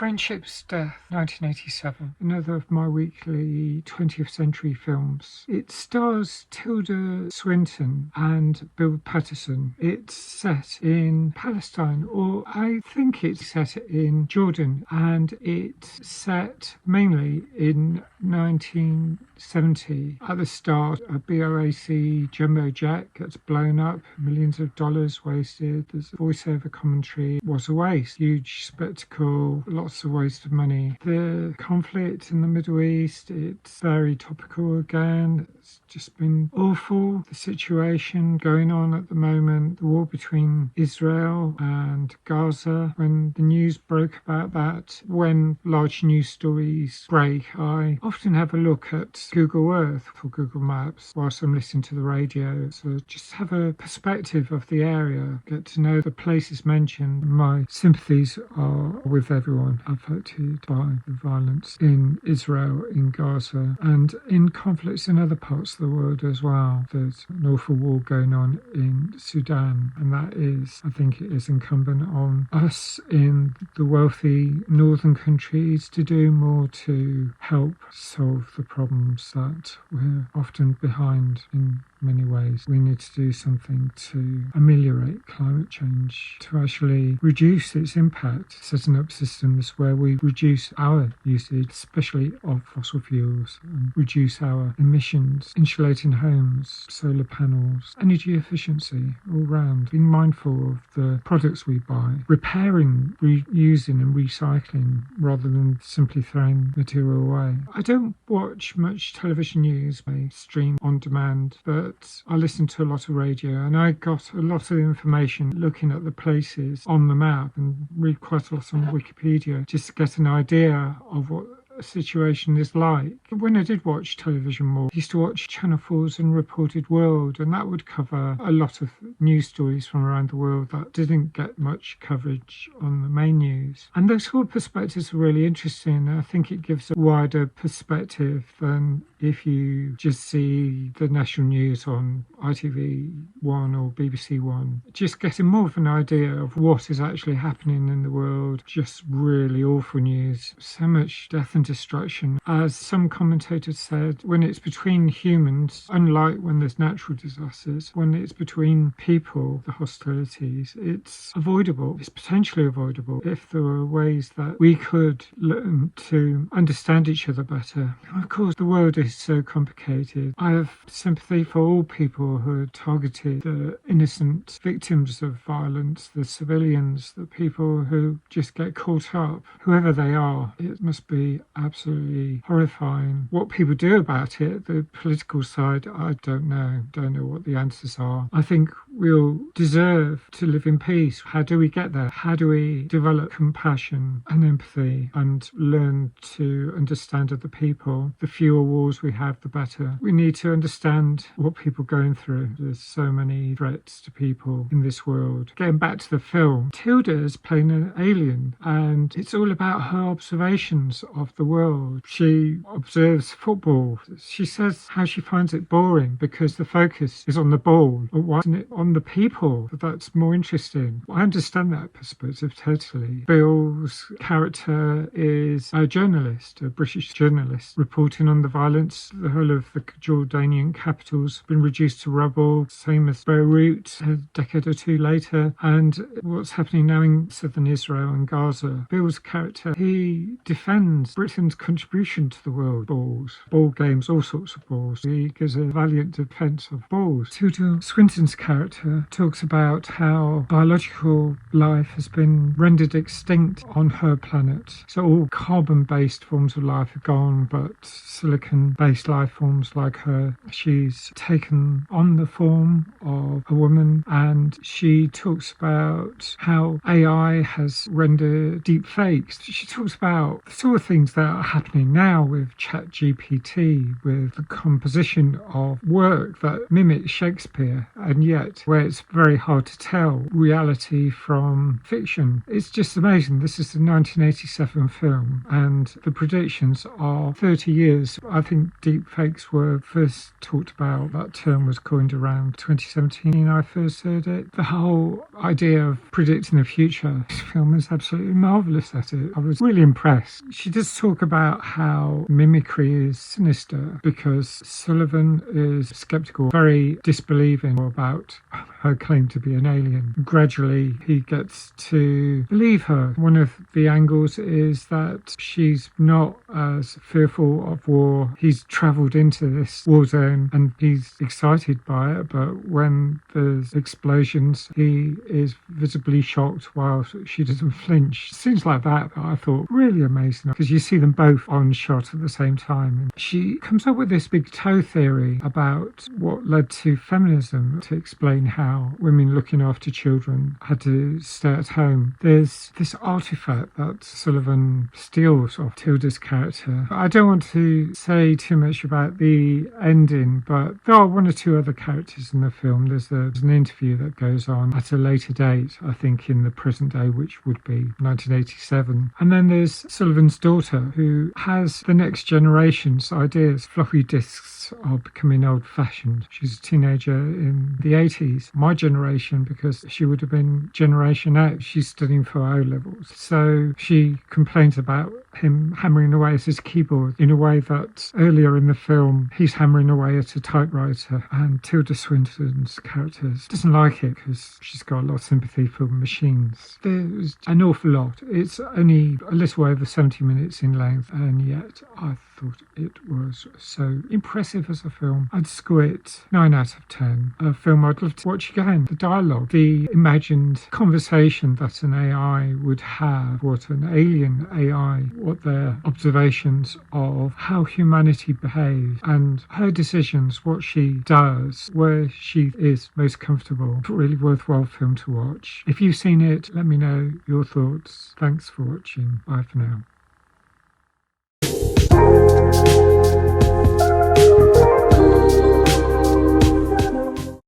Friendship's Death, 1987, another of my weekly 20th century films. It stars Tilda Swinton and Bill Patterson. It's set in Palestine, or I think it's set in Jordan, and it's set mainly in 1970. At the start, a BOAC jumbo jet gets blown up, millions of dollars wasted. There's voiceover commentary. Was a waste, huge spectacle, lots of waste of money. The conflict in the Middle East, it's very topical again. It's just been awful. The situation going on at the moment, the war between Israel and Gaza. When the news broke about that, when large news stories break, I often have a look at Google Earth or Google Maps whilst I'm listening to the radio. So just have a perspective of the area, get to know the places mentioned. My sympathies are with everyone affected by the violence in Israel, in Gaza, and in conflicts in other parts of the world as well. There's an awful war going on in Sudan, and that is, I think it is incumbent on us in the wealthy northern countries to do more to help solve the problems that we're often behind in many ways. We need to do something to ameliorate climate change, to actually reduce its impact, setting up systems where we reduce our usage, especially of fossil fuels, and reduce our emissions, insulating homes, solar panels, energy efficiency all round, being mindful of the products we buy, repairing, reusing and recycling rather than simply throwing material away. I don't watch much television news. I stream on demand, but I listen to a lot of radio, and I got a lot of information looking at the places on the map and read quite a lot on Wikipedia just to get an idea of what a situation is like. When I did watch television more, I used to watch Channel 4's Unreported World, and that would cover a lot of news stories from around the world that didn't get much coverage on the main news. And those sort of perspectives are really interesting. I think it gives a wider perspective than if you just see the national news on ITV1 or BBC1. Just getting more of an idea of what is actually happening in the world. Just really awful news. So much death and destruction. As some commentators said, when it's between humans, unlike when there's natural disasters, when it's between people, the hostilities, it's avoidable. It's potentially avoidable if there were ways that we could learn to understand each other better. Of course, the world is so complicated. I have sympathy for all people who are targeted, the innocent victims of violence, the civilians, the people who just get caught up, whoever they are. It must be absolutely horrifying. What people do about it, the political side, I don't know what the answers are. I think we all deserve to live in peace. How do we get there? How do we develop compassion and empathy and learn to understand other people? The fewer wars we have, the better. We need to understand what people are going through. There's so many threats to people in this world. Getting back to the film, Tilda's playing an alien, and it's all about her observations of the world. She observes football. She says how she finds it boring because the focus is on the ball. But why isn't it on the people? That's more interesting. I understand that perspective totally. Bill's character is a journalist, a British journalist, reporting on the violence. The whole of the Jordanian capital's been reduced to rubble, same as Beirut a decade or two later, and what's happening now in southern Israel and Gaza. Bill's character, he defends Britain's contribution to the world. Balls, ball games, all sorts of balls. He gives a valiant defence of balls. Tilda Swinton's character talks about how biological life has been rendered extinct on her planet. So all carbon-based forms of life are gone, but silicon-based life forms like her, she's taken on the form of a woman, and she talks about how AI has rendered deep fakes. She talks about the sort of things that are happening now with ChatGPT, with the composition of work that mimics Shakespeare, and yet bit where it's very hard to tell reality from fiction. It's just amazing. This is the 1987 film, and the predictions are 30 years. I think deepfakes were first talked about. That term was coined around 2017. I first heard it. The whole idea of predicting the future, this film is absolutely marvellous at it. I was really impressed. She does talk about how mimicry is sinister because Sullivan is skeptical, very disbelieving about her claim to be an alien. Gradually, he gets to believe her. One of the angles is that she's not as fearful of war. He's travelled into this war zone and he's excited by it, but when there's explosions, he is visibly shocked while she doesn't flinch. Scenes like that I thought really amazing because you see them both on shot at the same time. And she comes up with this big toe theory about what led to feminism to explain how women looking after children had to stay at home. There's this artifact that Sullivan steals of Tilda's character. I don't want to say too much about the ending, but there are one or two other characters in the film. There's an interview that goes on at a later date, I think in the present day, which would be 1987. And then there's Sullivan's daughter, who has the next generation's ideas. Floppy disks are becoming old-fashioned. She's a teenager in the 80s. My generation, because she would have been Generation X, she's studying for O-levels. So she complains about him hammering away at his keyboard in a way that earlier in the film he's hammering away at a typewriter, and Tilda Swinton's character doesn't like it because she's got a lot of sympathy for machines. There's an awful lot. It's only a little over 70 minutes in length, and yet I thought it was so impressive as a film. I'd score it 9 out of 10. A film I'd love to watch again. The dialogue, the imagined conversation that an AI would have, what an alien AI, what their observations of how humanity behaves and her decisions, what she does, where she is most comfortable. Really worthwhile film to watch. If you've seen it, let me know your thoughts. Thanks for watching. Bye for now.